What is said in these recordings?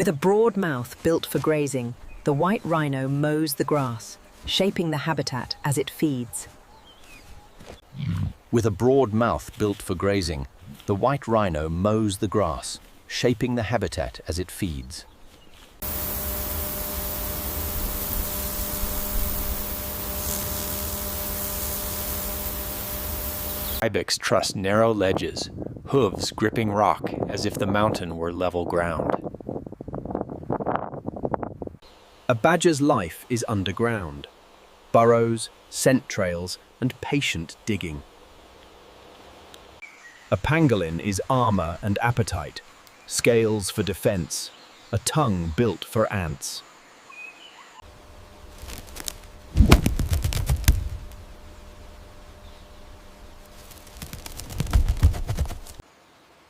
With a broad mouth built for grazing, the white rhino mows the grass, shaping the habitat as it feeds. With a broad mouth built for grazing, the white rhino mows the grass, shaping the habitat as it feeds. Ibex trust narrow ledges, hooves gripping rock as if the mountain were level ground. A badger's life is underground. Burrows, scent trails, and patient digging. A pangolin is armor and appetite, scales for defense, a tongue built for ants.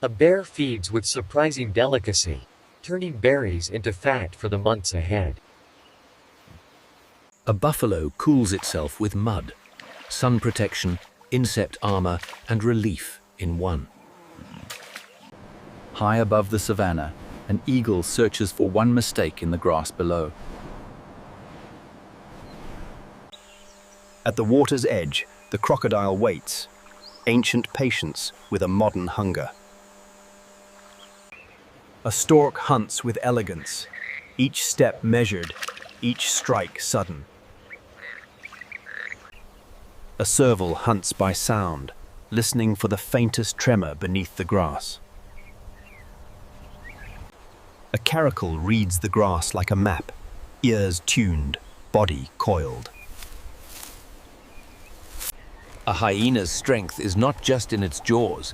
A bear feeds with surprising delicacy, turning berries into fat for the months ahead. A buffalo cools itself with mud, sun protection, insect armor, and relief in one. High above the savannah, an eagle searches for one mistake in the grass below. At the water's edge, the crocodile waits, ancient patience with a modern hunger. A stork hunts with elegance, each step measured, each strike sudden. A serval hunts by sound, listening for the faintest tremor beneath the grass. A caracal reads the grass like a map, ears tuned, body coiled. A hyena's strength is not just in its jaws,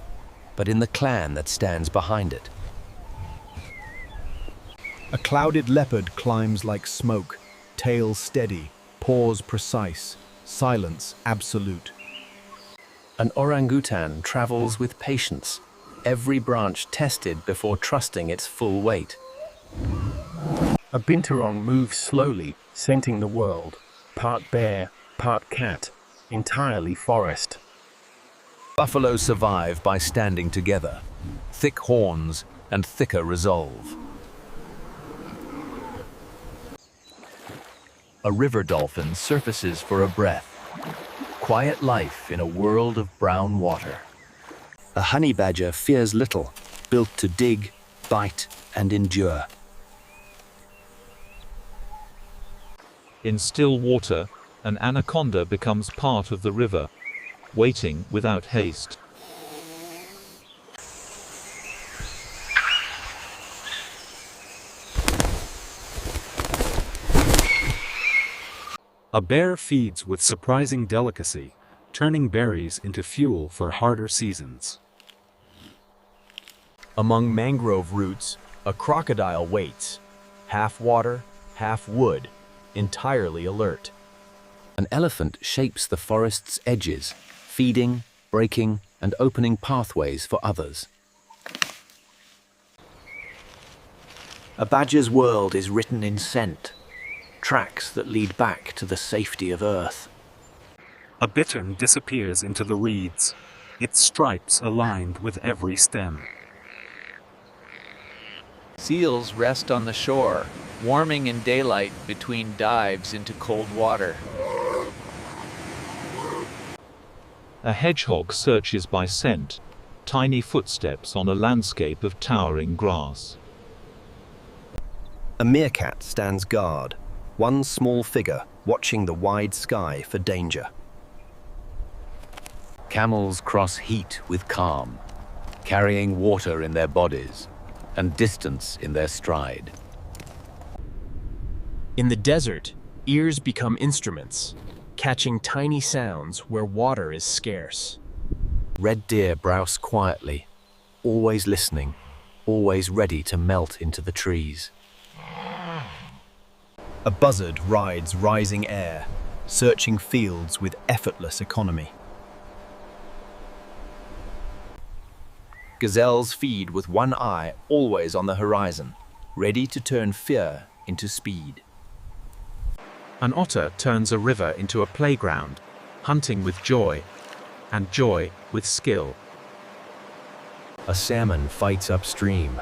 but in the clan that stands behind it. A clouded leopard climbs like smoke, tail steady, paws precise, silence absolute. An orangutan travels with patience, every branch tested before trusting its full weight. A binturong moves slowly, scenting the world, part bear, part cat, entirely forest. Buffalo survive by standing together, thick horns and thicker resolve. A river dolphin surfaces for a breath, quiet life in a world of brown water. A honey badger fears little, built to dig, bite, and endure. In still water, an anaconda becomes part of the river, waiting without haste. A bear feeds with surprising delicacy, turning berries into fuel for harder seasons. Among mangrove roots, a crocodile waits, half water, half wood, entirely alert. An elephant shapes the forest's edges, feeding, breaking, and opening pathways for others. A badger's world is written in scent, tracks that lead back to the safety of earth. A bittern disappears into the reeds, its stripes aligned with every stem. Seals rest on the shore, warming in daylight between dives into cold water. A hedgehog searches by scent, tiny footsteps on a landscape of towering grass. A meerkat stands guard, one small figure watching the wide sky for danger. Camels cross heat with calm, carrying water in their bodies and distance in their stride. In the desert, ears become instruments, catching tiny sounds where water is scarce. Red deer browse quietly, always listening, always ready to melt into the trees. A buzzard rides rising air, searching fields with effortless economy. Gazelles feed with one eye always on the horizon, ready to turn fear into speed. An otter turns a river into a playground, hunting with joy, and joy with skill. A salmon fights upstream,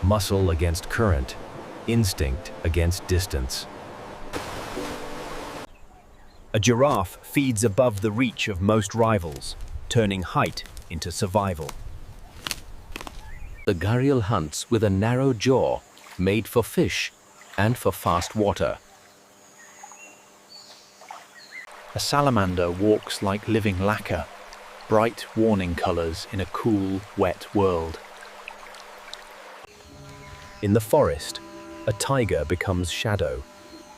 muscle against current, instinct against distance. A giraffe feeds above the reach of most rivals, turning height into survival. The gharial hunts with a narrow jaw, made for fish and for fast water. A salamander walks like living lacquer, bright warning colors in a cool, wet world. In the forest, a tiger becomes shadow,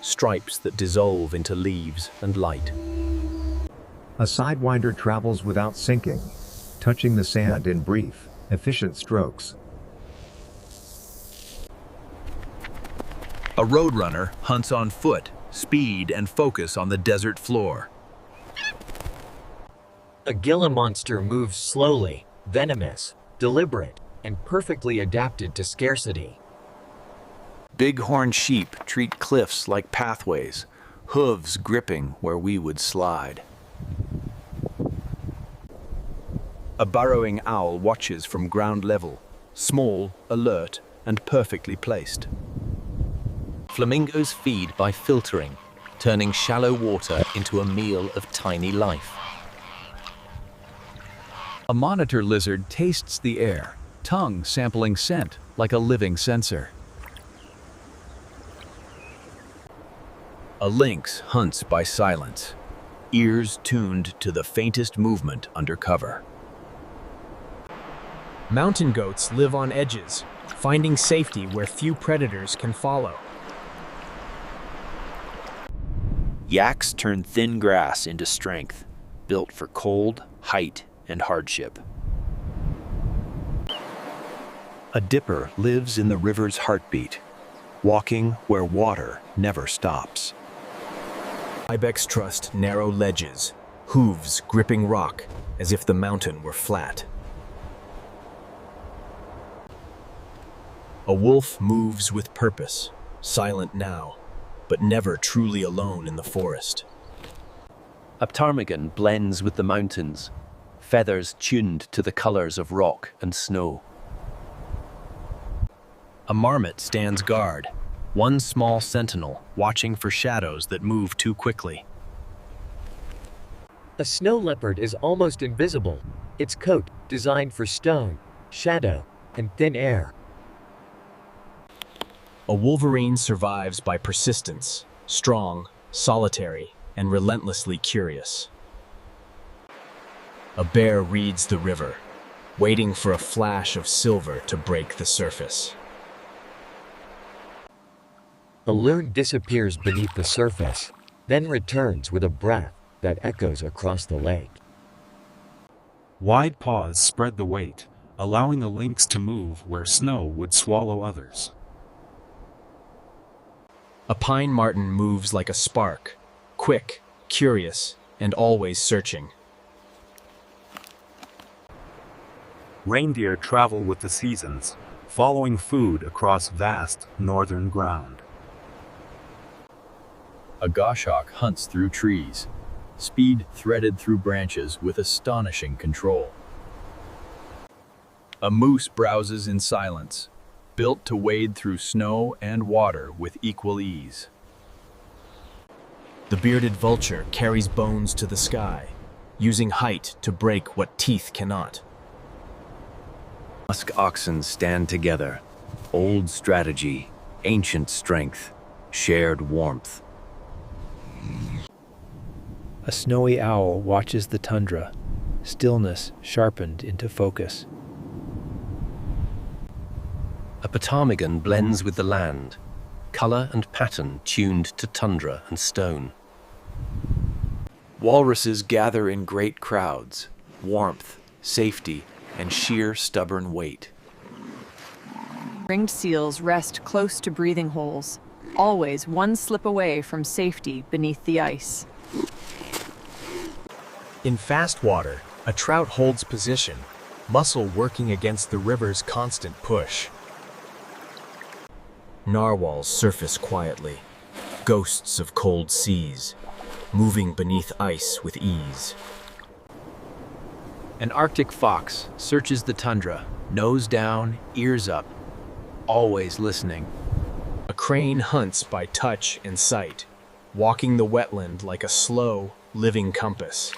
stripes that dissolve into leaves and light. A sidewinder travels without sinking, touching the sand in brief, efficient strokes. A roadrunner hunts on foot, speed and focus on the desert floor. A Gila monster moves slowly, venomous, deliberate, and perfectly adapted to scarcity. Bighorn sheep treat cliffs like pathways, hooves gripping where we would slide. A burrowing owl watches from ground level, small, alert, and perfectly placed. Flamingos feed by filtering, turning shallow water into a meal of tiny life. A monitor lizard tastes the air, tongue sampling scent like a living sensor. A lynx hunts by silence, ears tuned to the faintest movement under cover. Mountain goats live on edges, finding safety where few predators can follow. Yaks turn thin grass into strength, built for cold, height, and hardship. A dipper lives in the river's heartbeat, walking where water never stops. Ibex trust narrow ledges, hooves gripping rock as if the mountain were flat. A wolf moves with purpose, silent now, but never truly alone in the forest. A ptarmigan blends with the mountains, feathers tuned to the colors of rock and snow. A marmot stands guard, one small sentinel watching for shadows that move too quickly. A snow leopard is almost invisible, its coat designed for stone, shadow, and thin air. A wolverine survives by persistence, strong, solitary, and relentlessly curious. A bear reads the river, waiting for a flash of silver to break the surface. A loon disappears beneath the surface, then returns with a breath that echoes across the lake. Wide paws spread the weight, allowing a lynx to move where snow would swallow others. A pine marten moves like a spark, quick, curious, and always searching. Reindeer travel with the seasons, following food across vast northern ground. A goshawk hunts through trees, speed threaded through branches with astonishing control. A moose browses in silence, built to wade through snow and water with equal ease. The bearded vulture carries bones to the sky, using height to break what teeth cannot. Musk oxen stand together, old strategy, ancient strength, shared warmth. A snowy owl watches the tundra, stillness sharpened into focus. A ptarmigan blends with the land, color and pattern tuned to tundra and stone. Walruses gather in great crowds, warmth, safety, and sheer stubborn weight. Ringed seals rest close to breathing holes, always one slip away from safety beneath the ice. In fast water, a trout holds position, muscle working against the river's constant push. Narwhals surface quietly, ghosts of cold seas, moving beneath ice with ease. An Arctic fox searches the tundra, nose down, ears up, always listening. A crane hunts by touch and sight, walking the wetland like a slow, living compass.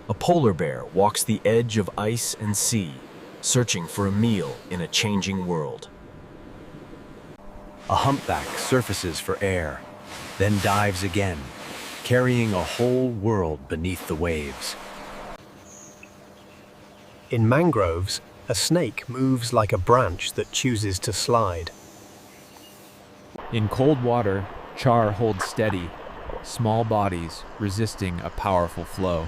A polar bear walks the edge of ice and sea, searching for a meal in a changing world. A humpback surfaces for air, then dives again, carrying a whole world beneath the waves. In mangroves, a snake moves like a branch that chooses to slide. In cold water, char holds steady, small bodies resisting a powerful flow.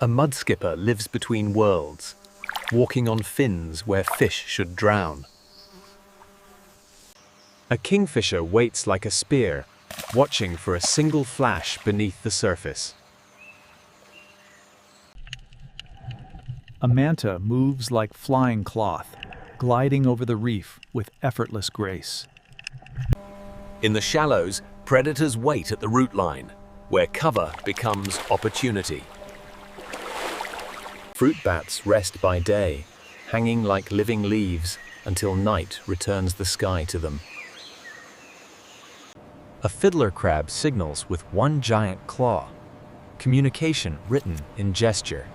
A mudskipper lives between worlds, walking on fins where fish should drown. A kingfisher waits like a spear, watching for a single flash beneath the surface. A manta moves like flying cloth, gliding over the reef with effortless grace. In the shallows, predators wait at the root line, where cover becomes opportunity. Fruit bats rest by day, hanging like living leaves until night returns the sky to them. A fiddler crab signals with one giant claw, communication written in gesture.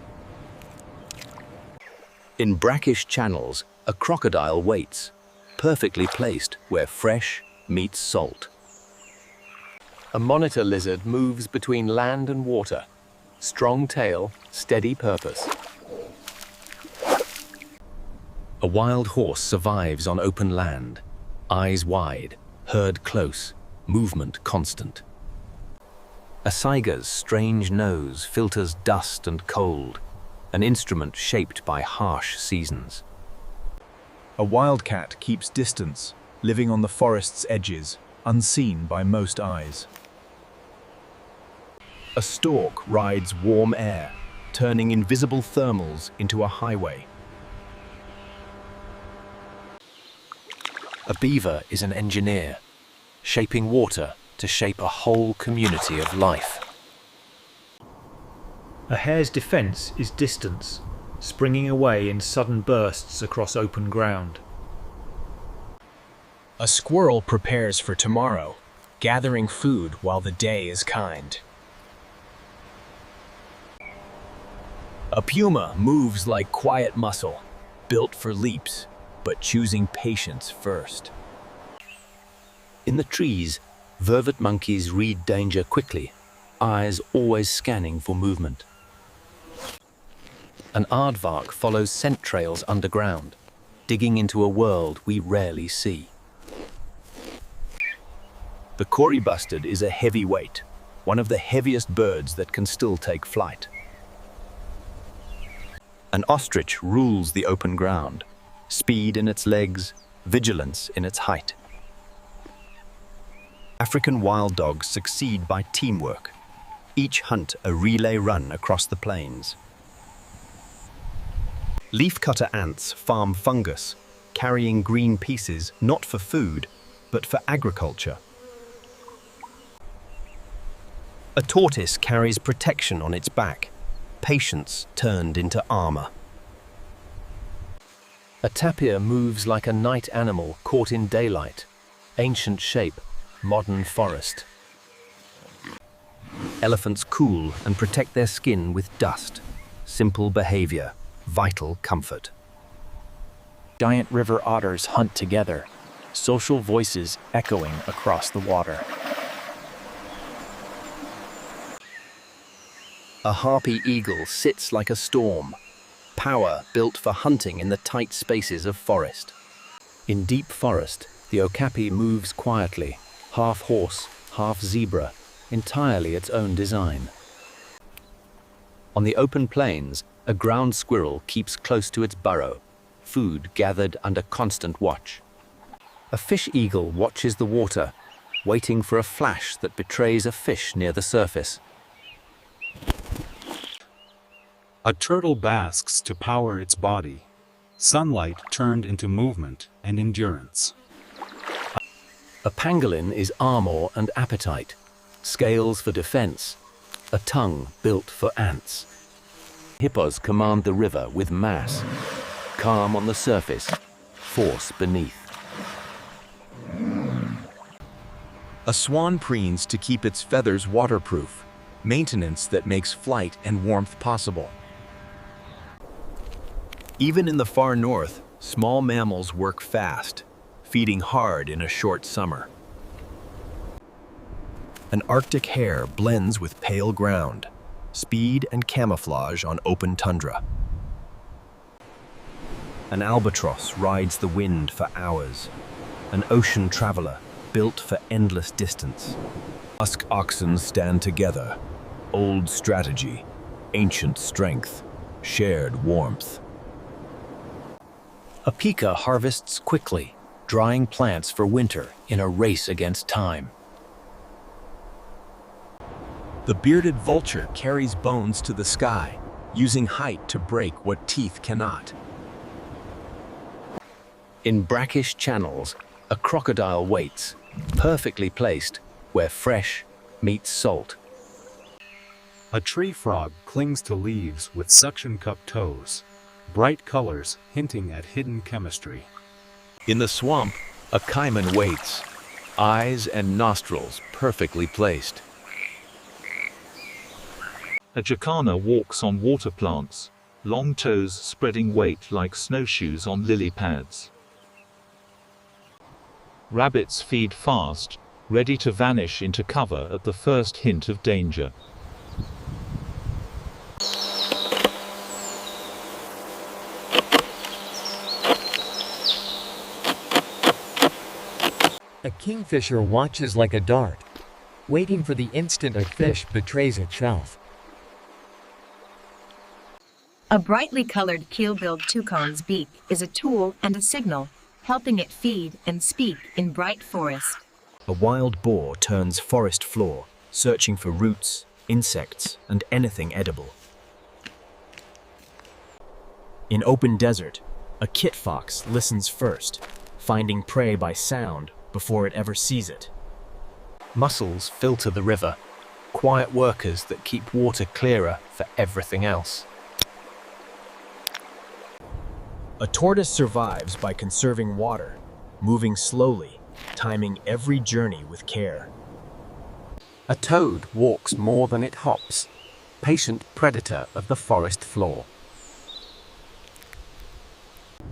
In brackish channels, a crocodile waits, perfectly placed where fresh meets salt. A monitor lizard moves between land and water, strong tail, steady purpose. A wild horse survives on open land, eyes wide, herd close, movement constant. A saiga's strange nose filters dust and cold, an instrument shaped by harsh seasons. A wildcat keeps distance, living on the forest's edges, unseen by most eyes. A stork rides warm air, turning invisible thermals into a highway. A beaver is an engineer, shaping water to shape a whole community of life. A hare's defense is distance, springing away in sudden bursts across open ground. A squirrel prepares for tomorrow, gathering food while the day is kind. A puma moves like quiet muscle, built for leaps, but choosing patience first. In the trees, vervet monkeys read danger quickly, eyes always scanning for movement. An aardvark follows scent trails underground, digging into a world we rarely see. The Cory bustard is a heavyweight, one of the heaviest birds that can still take flight. An ostrich rules the open ground, speed in its legs, vigilance in its height. African wild dogs succeed by teamwork, each hunt a relay run across the plains. Leafcutter ants farm fungus, carrying green pieces not for food, but for agriculture. A tortoise carries protection on its back, patience turned into armor. A tapir moves like a night animal caught in daylight, ancient shape, modern forest. Elephants cool and protect their skin with dust, simple behavior, vital comfort. Giant river otters hunt together, social voices echoing across the water. A harpy eagle sits like a storm, power built for hunting in the tight spaces of forest. In deep forest, the okapi moves quietly, half horse, half zebra, entirely its own design. On the open plains, a ground squirrel keeps close to its burrow, food gathered under constant watch. A fish eagle watches the water, waiting for a flash that betrays a fish near the surface. A turtle basks to power its body, sunlight turned into movement and endurance. A pangolin is armor and appetite, scales for defense, a tongue built for ants. Hippos command the river with mass, calm on the surface, force beneath. A swan preens to keep its feathers waterproof, maintenance that makes flight and warmth possible. Even in the far north, small mammals work fast, feeding hard in a short summer. An Arctic hare blends with pale ground, speed and camouflage on open tundra. An albatross rides the wind for hours, an ocean traveler built for endless distance. Musk oxen stand together, old strategy, ancient strength, shared warmth. A pika harvests quickly, drying plants for winter in a race against time. The bearded vulture carries bones to the sky, using height to break what teeth cannot. In brackish channels, a crocodile waits, perfectly placed, where fresh meets salt. A tree frog clings to leaves with suction cup toes, bright colors hinting at hidden chemistry. In the swamp, a caiman waits, eyes and nostrils perfectly placed. A jacana walks on water plants, long toes spreading weight like snowshoes on lily pads. Rabbits feed fast, ready to vanish into cover at the first hint of danger. A kingfisher watches like a dart, waiting for the instant a fish betrays itself. A brightly colored keel-billed toucan's beak is a tool and a signal, helping it feed and speak in bright forest. A wild boar turns forest floor, searching for roots, insects, and anything edible. In open desert, a kit fox listens first, finding prey by sound before it ever sees it. Mussels filter the river, quiet workers that keep water clearer for everything else. A tortoise survives by conserving water, moving slowly, timing every journey with care. A toad walks more than it hops, patient predator of the forest floor.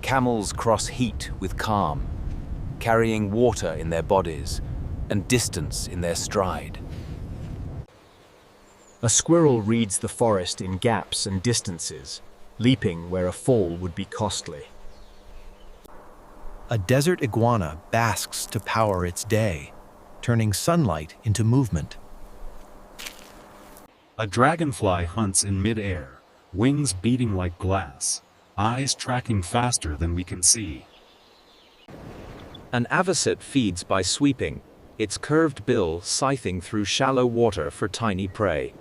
Camels cross heat with calm, carrying water in their bodies and distance in their stride. A squirrel reads the forest in gaps and distances, leaping where a fall would be costly. A desert iguana basks to power its day, turning sunlight into movement. A dragonfly hunts in midair, wings beating like glass, eyes tracking faster than we can see. An avocet feeds by sweeping, its curved bill scything through shallow water for tiny prey.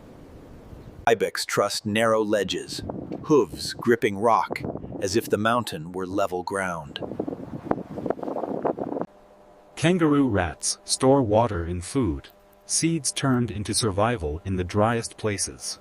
Ibex trust narrow ledges, hooves gripping rock, as if the mountain were level ground. Kangaroo rats store water in food, seeds turned into survival in the driest places.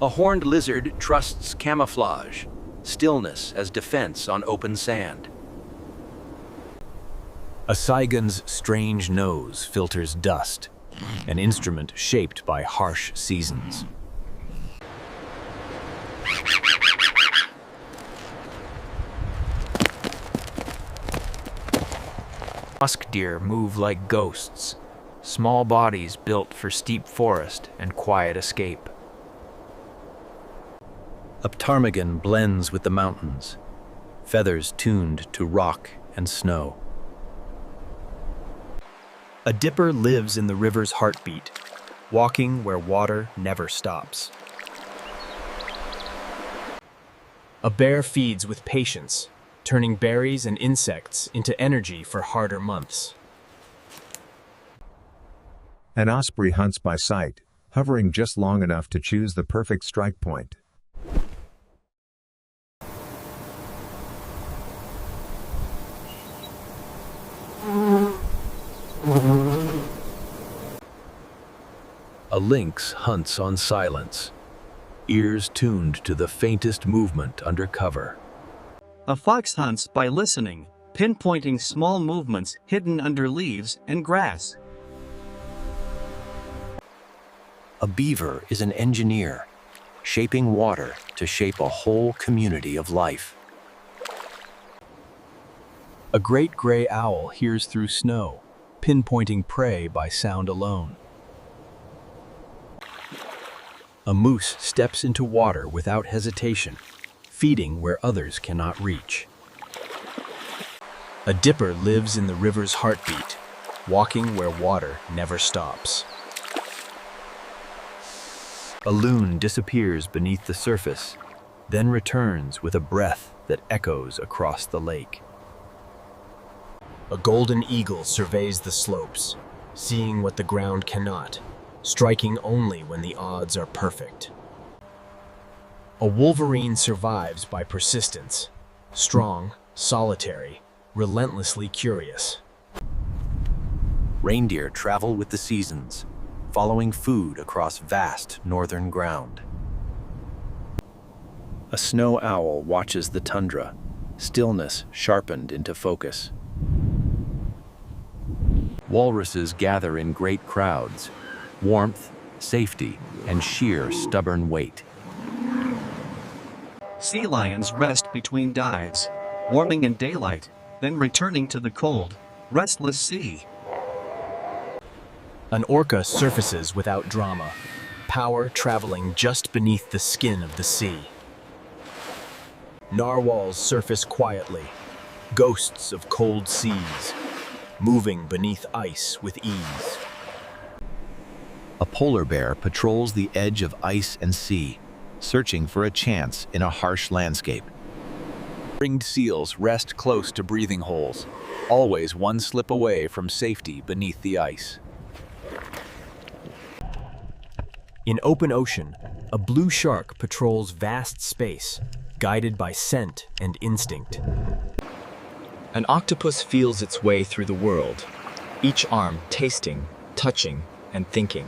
A horned lizard trusts camouflage, stillness as defense on open sand. A saigon's strange nose filters dust, an instrument shaped by harsh seasons. Musk deer move like ghosts, small bodies built for steep forest and quiet escape. A ptarmigan blends with the mountains, feathers tuned to rock and snow. A dipper lives in the river's heartbeat, walking where water never stops. A bear feeds with patience, turning berries and insects into energy for harder months. An osprey hunts by sight, hovering just long enough to choose the perfect strike point. A lynx hunts on silence, ears tuned to the faintest movement under cover. A fox hunts by listening, pinpointing small movements hidden under leaves and grass. A beaver is an engineer, shaping water to shape a whole community of life. A great gray owl hears through snow, pinpointing prey by sound alone. A moose steps into water without hesitation, feeding where others cannot reach. A dipper lives in the river's heartbeat, walking where water never stops. A loon disappears beneath the surface, then returns with a breath that echoes across the lake. A golden eagle surveys the slopes, seeing what the ground cannot, striking only when the odds are perfect. A wolverine survives by persistence, strong, solitary, relentlessly curious. Reindeer travel with the seasons, following food across vast northern ground. A snow owl watches the tundra, stillness sharpened into focus. Walruses gather in great crowds, warmth, safety, and sheer stubborn weight. Sea lions rest between dives, warming in daylight, then returning to the cold, restless sea. An orca surfaces without drama, power traveling just beneath the skin of the sea. Narwhals surface quietly, ghosts of cold seas, moving beneath ice with ease. A polar bear patrols the edge of ice and sea, searching for a chance in a harsh landscape. Ringed seals rest close to breathing holes, always one slip away from safety beneath the ice. In open ocean, a blue shark patrols vast space, guided by scent and instinct. An octopus feels its way through the world, each arm tasting, touching, and thinking.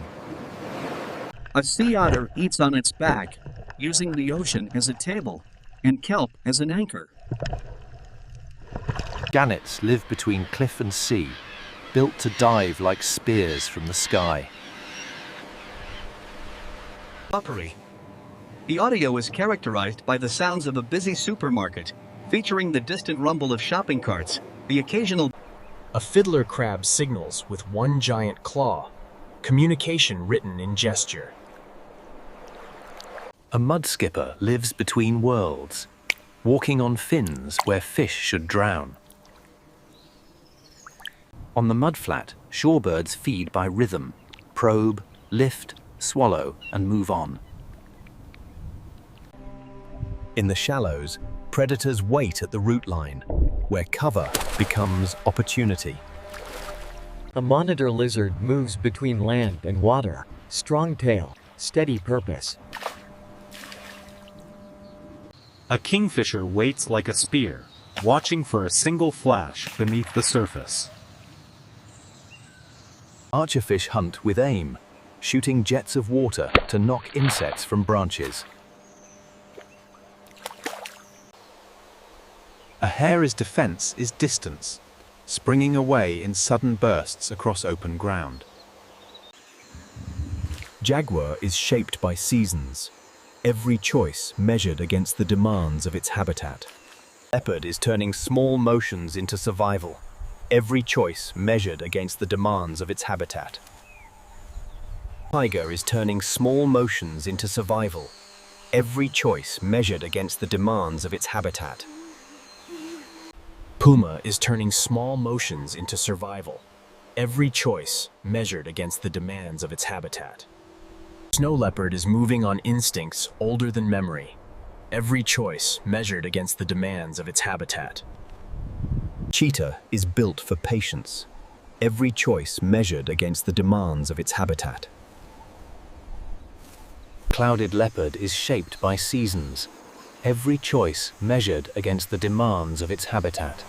A sea otter eats on its back, using the ocean as a table and kelp as an anchor. Gannets live between cliff and sea, built to dive like spears from the sky. Opry. The audio is characterized by the sounds of a busy supermarket, featuring the distant rumble of shopping carts, the occasional... A fiddler crab signals with one giant claw, communication written in gesture. A mud skipper lives between worlds, walking on fins where fish should drown. On the mudflat, shorebirds feed by rhythm, probe, lift, swallow, and move on. In the shallows, predators wait at the root line, where cover becomes opportunity. A monitor lizard moves between land and water, strong tail, steady purpose. A kingfisher waits like a spear, watching for a single flash beneath the surface. Archerfish hunt with aim, shooting jets of water to knock insects from branches. A hare's defense is distance, springing away in sudden bursts across open ground. Jaguar is shaped by seasons, every choice measured against the demands of its habitat. Leopard is turning small motions into survival, every choice measured against the demands of its habitat. Tiger is turning small motions into survival, every choice measured against the demands of its habitat. Puma is turning small motions into survival, every choice measured against the demands of its habitat. Snow leopard is moving on instincts older than memory, every choice measured against the demands of its habitat. Cheetah is built for patience, every choice measured against the demands of its habitat. Clouded leopard is shaped by seasons, every choice measured against the demands of its habitat.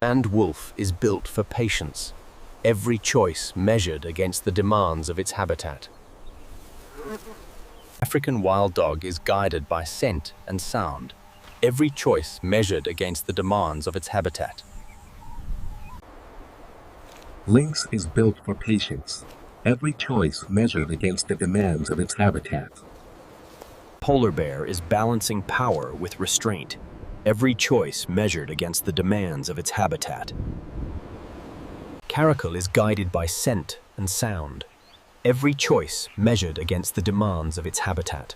And wolf is built for patience, every choice measured against the demands of its habitat. African wild dog is guided by scent and sound, every choice measured against the demands of its habitat. Lynx is built for patience, every choice measured against the demands of its habitat. Polar bear is balancing power with restraint, every choice measured against the demands of its habitat. Caracal is guided by scent and sound, every choice measured against the demands of its habitat.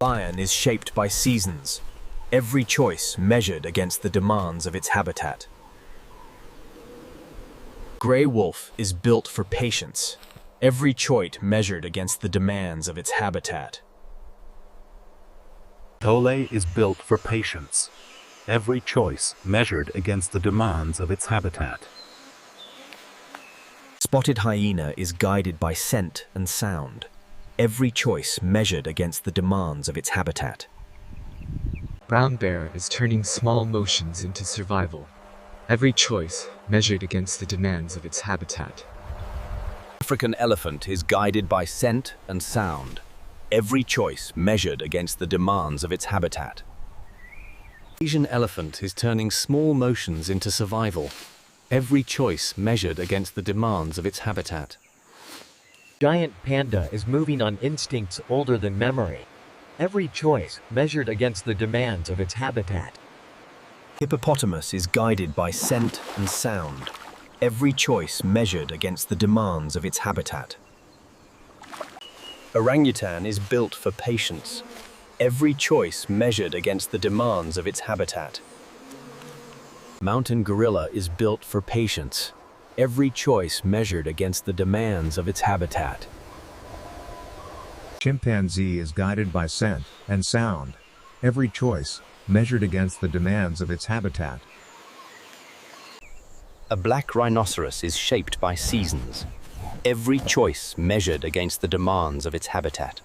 Lion is shaped by seasons, every choice measured against the demands of its habitat. Gray wolf is built for patience, every choice measured against the demands of its habitat. Thole is built for patience, every choice measured against the demands of its habitat. Spotted hyena is guided by scent and sound, every choice measured against the demands of its habitat. Brown bear is turning small motions into survival, every choice measured against the demands of its habitat. African elephant is guided by scent and sound, every choice measured against the demands of its habitat. Asian elephant is turning small motions into survival, every choice measured against the demands of its habitat. Giant panda is moving on instincts older than memory, every choice measured against the demands of its habitat. Hippopotamus is guided by scent and sound, every choice measured against the demands of its habitat. Orangutan is built for patience, every choice measured against the demands of its habitat. Mountain gorilla is built for patience, every choice measured against the demands of its habitat. Chimpanzee is guided by scent and sound, every choice measured against the demands of its habitat. A black rhinoceros is shaped by seasons, every choice measured against the demands of its habitat.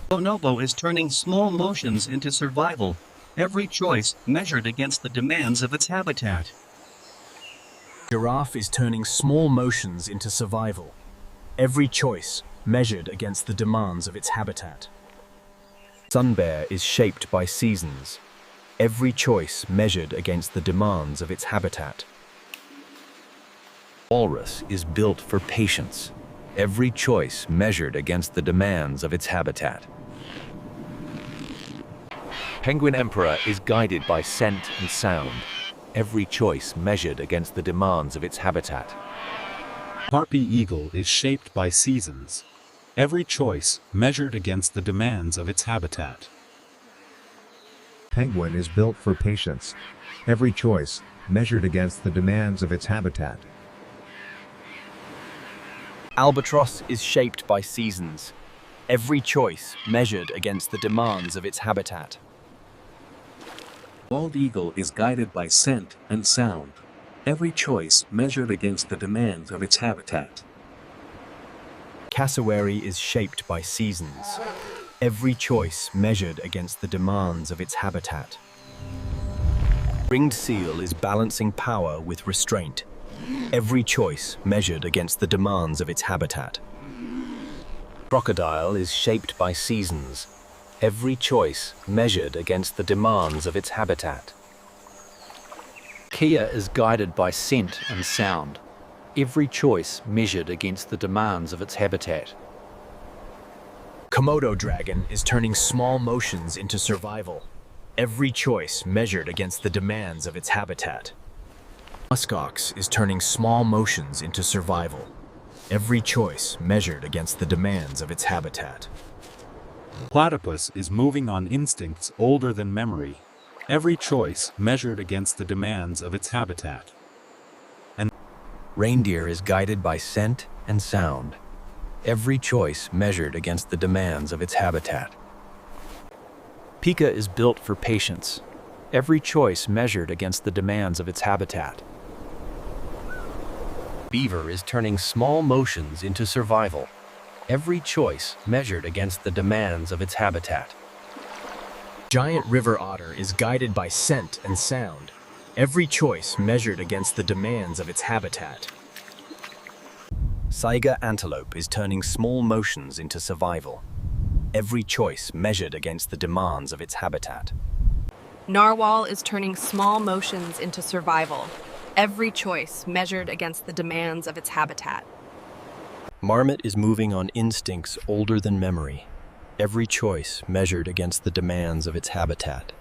Bonobo is turning small motions into survival, every choice measured against the demands of its habitat. Giraffe is turning small motions into survival, every choice measured against the demands of its habitat. Sun bear is shaped by seasons, every choice measured against the demands of its habitat. Walrus is built for patience, every choice measured against the demands of its habitat. Penguin emperor is guided by scent and sound, every choice measured against the demands of its habitat. Harpy eagle is shaped by seasons, every choice measured against the demands of its habitat. Penguin is built for patience, every choice measured against the demands of its habitat. Albatross is shaped by seasons, every choice measured against the demands of its habitat. Bald eagle is guided by scent and sound, every choice measured against the demands of its habitat. Cassowary is shaped by seasons, every choice measured against the demands of its habitat. Ringed seal is balancing power with restraint, every choice measured against the demands of its habitat. Crocodile is shaped by seasons, every choice measured against the demands of its habitat. Kia is guided by scent and sound, every choice measured against the demands of its habitat. Komodo dragon is turning small motions into survival, every choice measured against the demands of its habitat. Muskox is turning small motions into survival, every choice measured against the demands of its habitat. Platypus is moving on instincts older than memory, every choice measured against the demands of its habitat. And reindeer is guided by scent and sound, every choice measured against the demands of its habitat. Pika is built for patience, every choice measured against the demands of its habitat. Beaver is turning small motions into survival. Every choice measured against the demands of its habitat. Giant river otter is guided by scent and sound. Every choice measured against the demands of its habitat. Saiga antelope is turning small motions into survival. Every choice measured against the demands of its habitat. Narwhal is turning small motions into survival. Every choice measured against the demands of its habitat. Marmot is moving on instincts older than memory. Every choice measured against the demands of its habitat.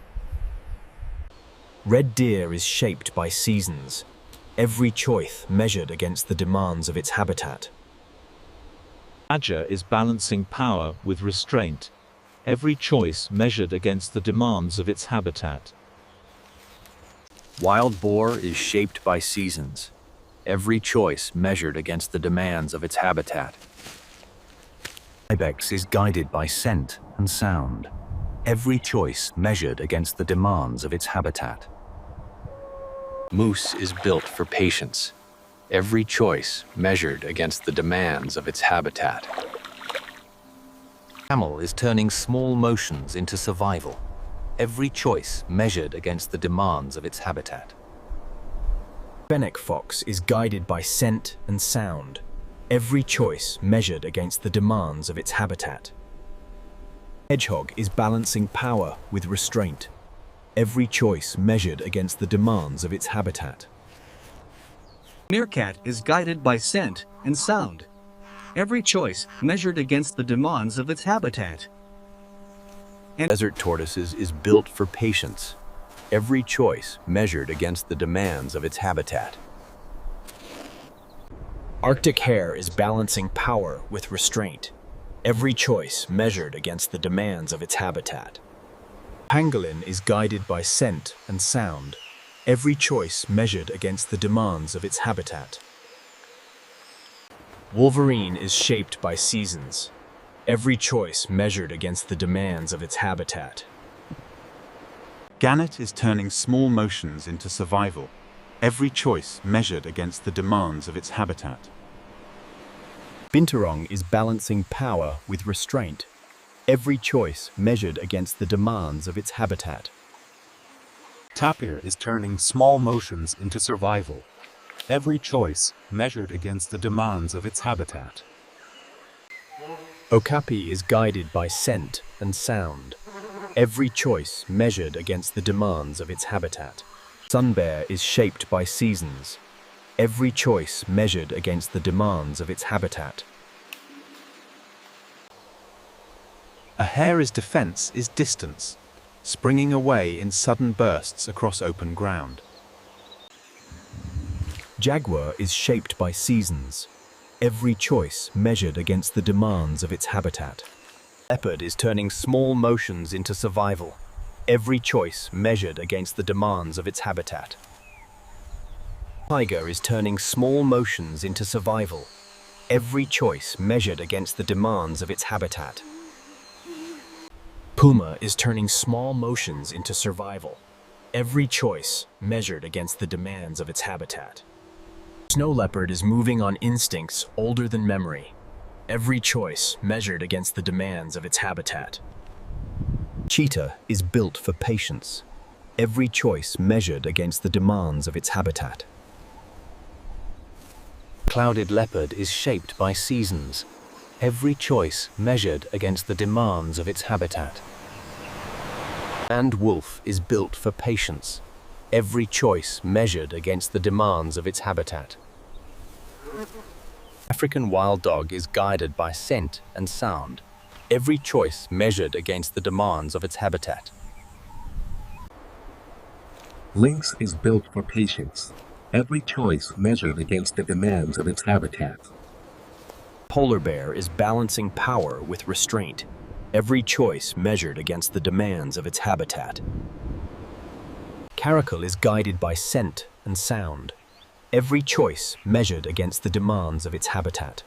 Red deer is shaped by seasons. Every choice measured against the demands of its habitat. Badger is balancing power with restraint. Every choice measured against the demands of its habitat. Wild boar is shaped by seasons. Every choice measured against the demands of its habitat. Ibex is guided by scent and sound. Every choice measured against the demands of its habitat. Moose is built for patience. Every choice measured against the demands of its habitat. Camel is turning small motions into survival. Every choice measured against the demands of its habitat. Fennec fox is guided by scent and sound. Every choice measured against the demands of its habitat. Hedgehog is balancing power with restraint. Every choice measured against the demands of its habitat. Meerkat is guided by scent and sound. Every choice measured against the demands of its habitat. And desert tortoises is built for patience. Every choice measured against the demands of its habitat. Arctic hare is balancing power with restraint. Every choice measured against the demands of its habitat. Pangolin is guided by scent and sound. Every choice measured against the demands of its habitat. Wolverine is shaped by seasons. Every choice measured against the demands of its habitat. Gannet is turning small motions into survival. Every choice measured against the demands of its habitat. Binturong is balancing power with restraint. Every choice measured against the demands of its habitat. Tapir is turning small motions into survival. Every choice measured against the demands of its habitat. Okapi is guided by scent and sound. Every choice measured against the demands of its habitat. Sun bear is shaped by seasons. Every choice measured against the demands of its habitat. A hare's defense is distance, springing away in sudden bursts across open ground. Jaguar is shaped by seasons. Every choice measured against the demands of its habitat. Leopard is turning small motions into survival. Every choice measured against the demands of its habitat. Tiger is turning small motions into survival. Every choice measured against the demands of its habitat. Puma is turning small motions into survival. Every choice measured against the demands of its habitat. Snow leopard is moving on instincts older than memory. Every choice measured against the demands of its habitat. Cheetah is built for patience. Every choice measured against the demands of its habitat. Clouded leopard is shaped by seasons. Every choice measured against the demands of its habitat. And wolf is built for patience. Every choice measured against the demands of its habitat. African wild dog is guided by scent and sound. Every choice measured against the demands of its habitat. Lynx is built for patience. Every choice measured against the demands of its habitat. Polar bear is balancing power with restraint. Every choice measured against the demands of its habitat. Caracal is guided by scent and sound. Every choice measured against the demands of its habitat.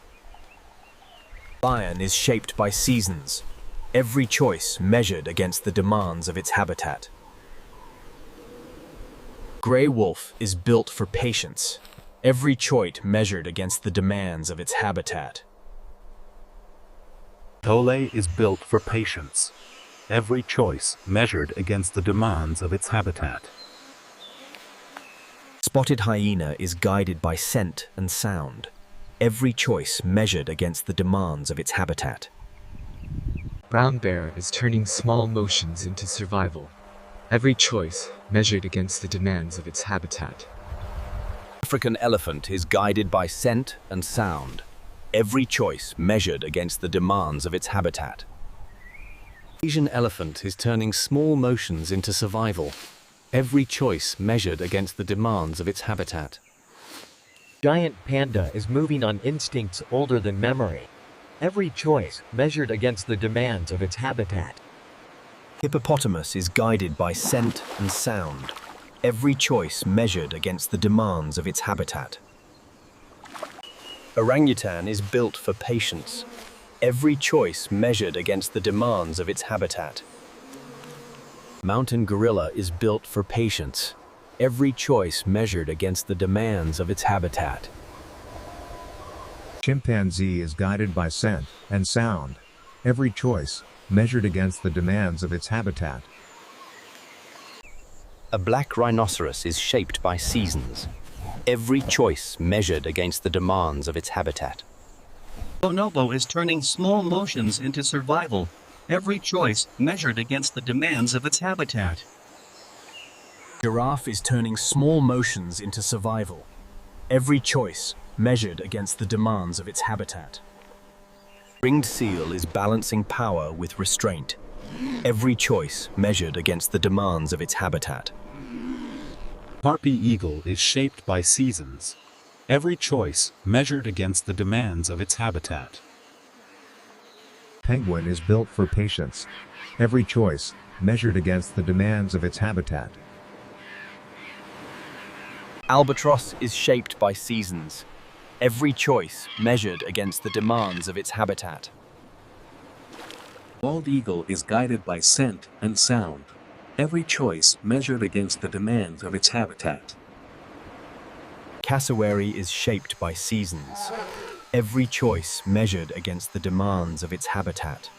Lion is shaped by seasons. Every choice measured against the demands of its habitat. Gray wolf is built for patience. every choice measured against the demands of its habitat. Tole is built for patience, every choice measured against the demands of its habitat. Spotted hyena is guided by scent and sound, every choice measured against the demands of its habitat. Brown bear is turning small motions into survival, every choice measured against the demands of its habitat. African elephant is guided by scent and sound, every choice measured against the demands of its habitat. Asian elephant is turning small motions into survival, every choice measured against the demands of its habitat. Giant panda is moving on instincts older than memory, every choice measured against the demands of its habitat. Hippopotamus is guided by scent and sound, every choice measured against the demands of its habitat. Orangutan is built for patience, every choice measured against the demands of its habitat. Mountain gorilla is built for patience, every choice measured against the demands of its habitat. Chimpanzee is guided by scent and sound, every choice measured against the demands of its habitat. A black rhinoceros is shaped by seasons, every choice measured against the demands of its habitat. Bonobo is turning small motions into survival, every choice measured against the demands of its habitat. Giraffe is turning small motions into survival, every choice measured against the demands of its habitat. Ringed seal is balancing power with restraint, every choice measured against the demands of its habitat. Harpy eagle is shaped by seasons, every choice measured against the demands of its habitat. Penguin is built for patience, every choice measured against the demands of its habitat. Albatross is shaped by seasons, every choice measured against the demands of its habitat. Bald eagle is guided by scent and sound, every choice measured against the demands of its habitat. Cassowary is shaped by seasons, every choice measured against the demands of its habitat.